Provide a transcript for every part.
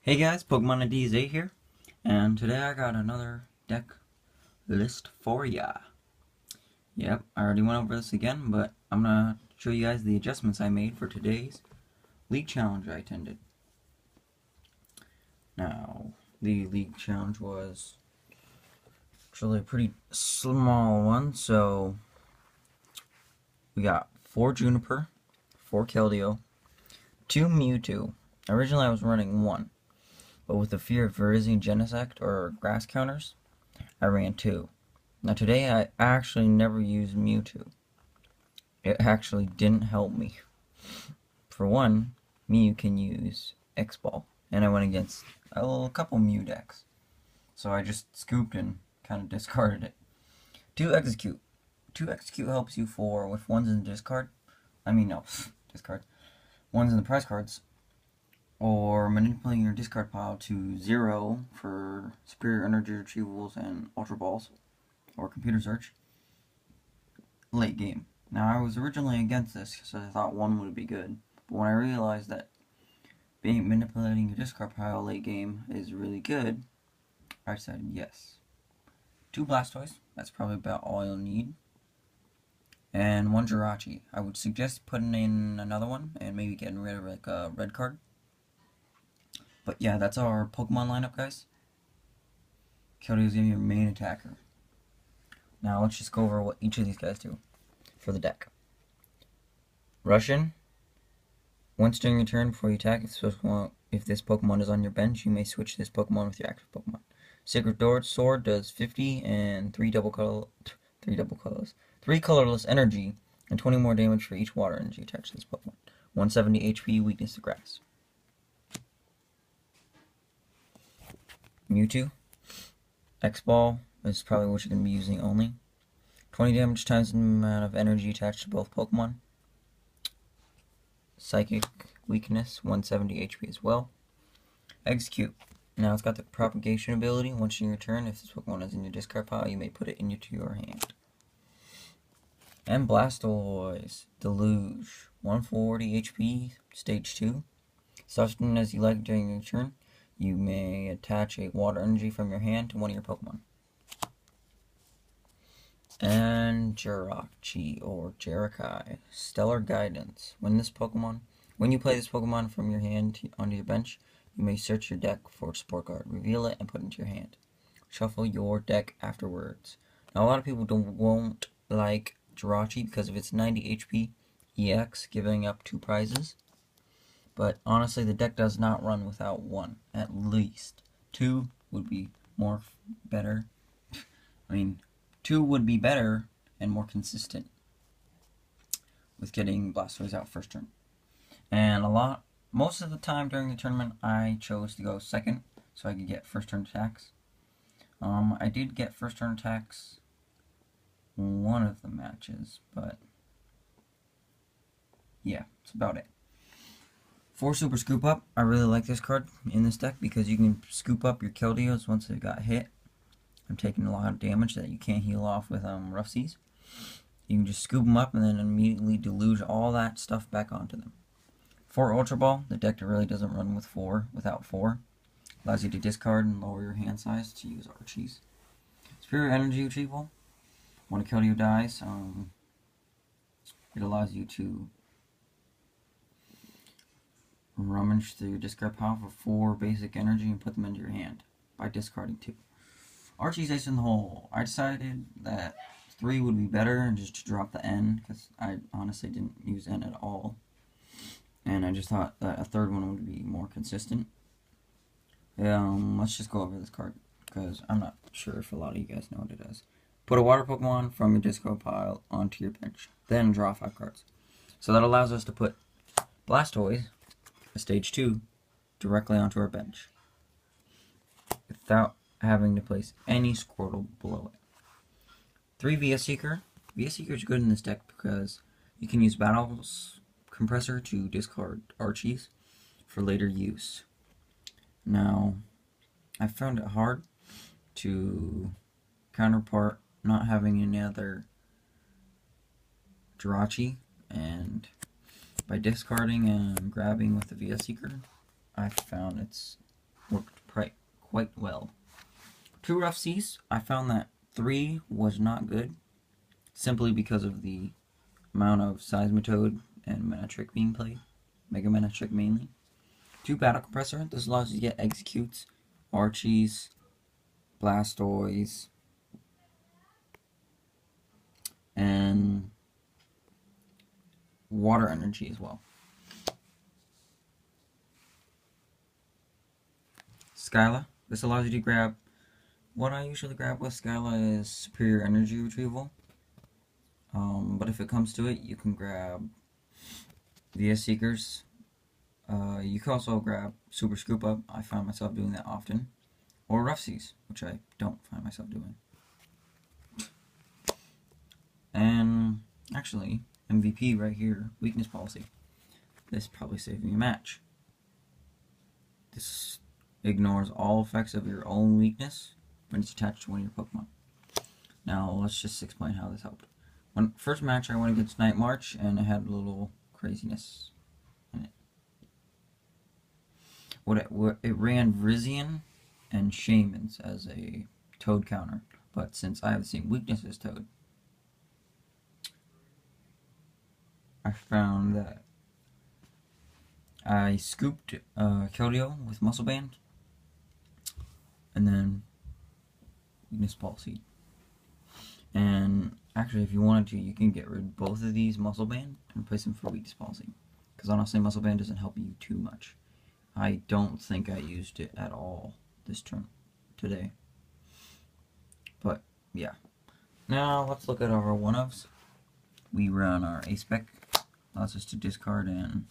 Hey guys, Pokemon DZ here, and today I got another deck list for ya. Yep, I already went over this again, but I'm gonna show you guys the adjustments I made for today's League Challenge I attended. Now, the League Challenge was actually a pretty small one, so we got 4 Juniper, 4 Keldeo, 2 Mewtwo. Originally I was running 1, but with the fear of virizion genesect or grass counters, I ran 2. Now today I actually never used Mewtwo. It actually didn't help me. For one, Mew can use X-Ball, and I went against a couple Mew decks. So I just scooped and kind of discarded it. 2 Execute. 2 Execute helps you for if one's in the discard. No, discard. One's in the prize cards. Or manipulating your discard pile to 0 for superior energy retrievals and ultra balls, or computer search, late game. Now I was originally against this because I thought 1 would be good, but when I realized that manipulating your discard pile late game is really good, I decided yes. 2 Blastoise, that's probably about all you'll need, and 1 Jirachi. I would suggest putting in another one and maybe getting rid of like a red card. But yeah, that's our Pokemon lineup, guys. Keldeo is going to be your main attacker. Now let's just go over what each of these guys do for the deck. Russian. Once during your turn before you attack, if this Pokemon is on your bench, you may switch this Pokemon with your active Pokemon. Sacred Sword does 50 and 3 colorless energy and 20 more damage for each water energy attached to this Pokemon. 170 HP, weakness to grass. Mewtwo. X-Ball is probably what you're going to be using only. 20 damage times the amount of energy attached to both Pokemon. Psychic weakness, 170 HP as well. Execute. Now it's got the propagation ability. Once in your turn, if this Pokemon is in your discard pile, you may put it into your hand. And Blastoise. Deluge. 140 HP, stage 2. So often as you like during your turn, you may attach a water energy from your hand to one of your Pokemon. And Jirachi or Jirachi. Stellar Guidance. When you play this Pokemon from your hand onto your bench, you may search your deck for a support card, reveal it, and put it into your hand. Shuffle your deck afterwards. Now a lot of people won't like Jirachi because of its 90 HP EX, giving up 2 prizes. But honestly, the deck does not run without 1, at least. 2 would be better. 2 would be better and more consistent with getting Blastoise out first turn. And most of the time during the tournament, I chose to go second so I could get first turn attacks. I did get first turn attacks one of the matches, but yeah, that's about it. 4 Super Scoop Up. I really like this card in this deck because you can scoop up your Keldeos once they got hit. I'm taking a lot of damage that you can't heal off with Rough Seas. You can just scoop them up and then immediately deluge all that stuff back onto them. 4 Ultra Ball. The deck really doesn't run without 4. Allows you to discard and lower your hand size to use Archies. Superior Energy Retrieval. When a Keldeo dies, it allows you to rummage through your discard pile for 4 basic energy and put them into your hand by discarding 2. Archie's Ace in the Hole. I decided that 3 would be better and just to drop the N because I honestly didn't use N at all. And I just thought that a 3rd one would be more consistent. Let's just go over this card because I'm not sure if a lot of you guys know what it is. Put a water Pokemon from your discard pile onto your bench. Then draw 5 cards. So that allows us to put Blastoise, a stage 2, directly onto our bench without having to place any Squirtle below it. 3 VS Seeker. VS Seeker is good in this deck because you can use Battle's Compressor to discard Archies for later use. Now, I found it hard to counterpart not having any other Jirachi, and by discarding and grabbing with the VS Seeker, I found it's worked quite well. 2 rough seas, I found that 3 was not good, simply because of the amount of seismitoad and Metatrick being played. Mega Metatrick mainly. 2 battle compressor, this allows you to get executes, Archies, blastoise, and water energy as well. Skyla, this allows you to grab, what I usually grab with Skyla is superior energy retrieval. But if it comes to it, you can grab VS Seekers. You can also grab Super Scoop Up. I find myself doing that often. Or Rough Seas, which I don't find myself doing. And actually, MVP right here, Weakness Policy. This probably saved me a match. This ignores all effects of your own weakness when it's attached to one of your Pokemon. Now, let's just explain how this helped. First match I went against Night March, and it had a little craziness in it. It ran Virizion and Shamans as a Toad counter, but since I have the same weakness as Toad, I found that I scooped Keldeo with Muscle Band, and then Weakness Policy. And actually, if you wanted to, you can get rid of both of these Muscle Band and replace them for Weakness Policy. Because honestly, Muscle Band doesn't help you too much. I don't think I used it at all this turn, today. But, yeah. Now, let's look at our one-ofs. We run our A-Spec. Allows us to discard, and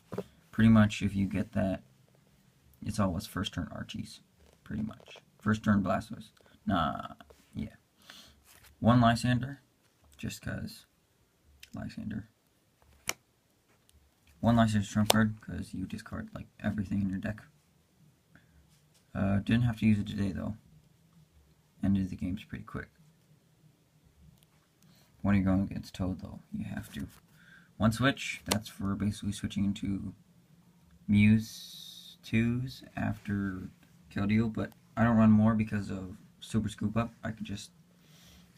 pretty much if you get that, it's always first turn Archies. Pretty much. First turn blastoise. Yeah. 1 Lysander, just because Lysander. 1 Lysander trump card, because you discard like everything in your deck. Didn't have to use it today though. Ended the game's pretty quick. When you're going against Toad though, you have to. 1 switch, that's for basically switching into Muse 2s after Keldeo, but I don't run more because of Super Scoop Up. I could just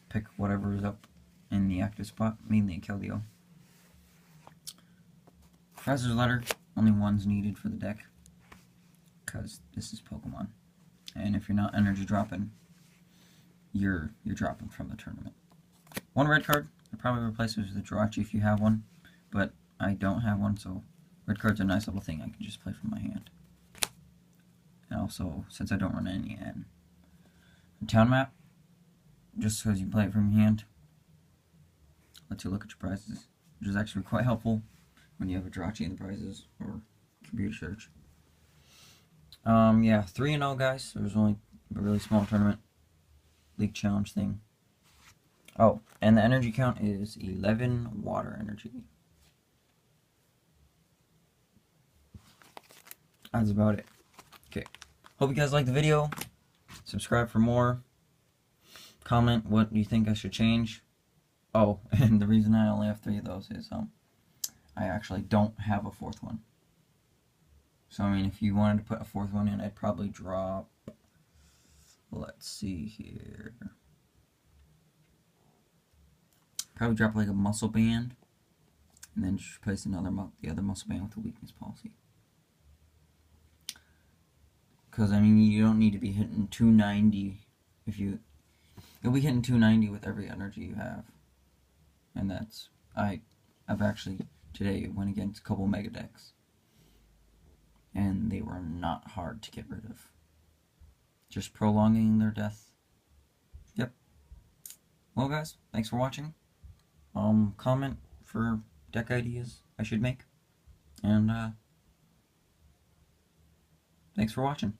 pick whatever is up in the active spot, mainly Keldeo. Professor's Letter, only 1's needed for the deck, because this is Pokemon. And if you're not energy dropping, you're dropping from the tournament. 1 red card, I'd probably replace it with a Jirachi if you have one, but I don't have one, so red card's a nice little thing I can just play from my hand. And also, since I don't run any N. A town map, just because you play it from your hand, lets you look at your prizes, which is actually quite helpful when you have a Jirachi in the prizes or computer search. Yeah, 3-0 guys. There was only a really small tournament league challenge thing. Oh, and the energy count is 11 water energy. That's about it. Okay. Hope you guys liked the video. Subscribe for more. Comment what you think I should change. Oh, and the reason I only have 3 of those is I actually don't have a 4th one. So I mean, if you wanted to put a 4th one in, I'd probably drop, let's see here, probably drop like a Muscle Band, and then just replace the other Muscle Band with a Weakness Policy. Because I mean, you don't need to be hitting 290 if you'll be hitting 290 with every energy you have. And that's, I've actually today went against a couple Mega decks, and they were not hard to get rid of. Just prolonging their death. Yep. Well guys, thanks for watching. Comment for deck ideas I should make. And thanks for watching.